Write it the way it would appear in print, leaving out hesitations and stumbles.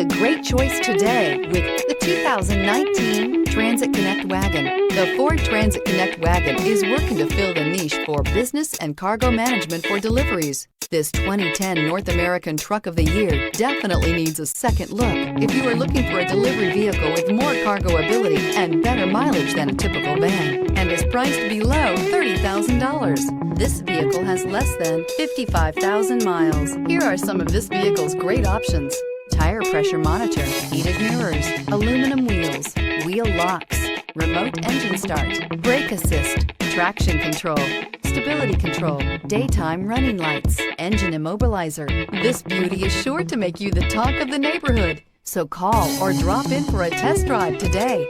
a great choice today with the 2019 Transit Connect Wagon. The Ford Transit Connect Wagon is working to fill the niche for business and cargo management for deliveries. This 2010 North American Truck of the Year definitely needs a second look if you are looking for a delivery vehicle with more cargo ability and better mileage than a typical van, and is priced below $30,000. This vehicle has less than 55,000 miles. Here are some of this vehicle's great options: tire pressure monitor, heated mirrors, aluminum wheels, wheel locks, remote engine start, brake assist, traction control, stability control, daytime running lights, engine immobilizer. This beauty is sure to make you the talk of the neighborhood. So call or drop in for a test drive today.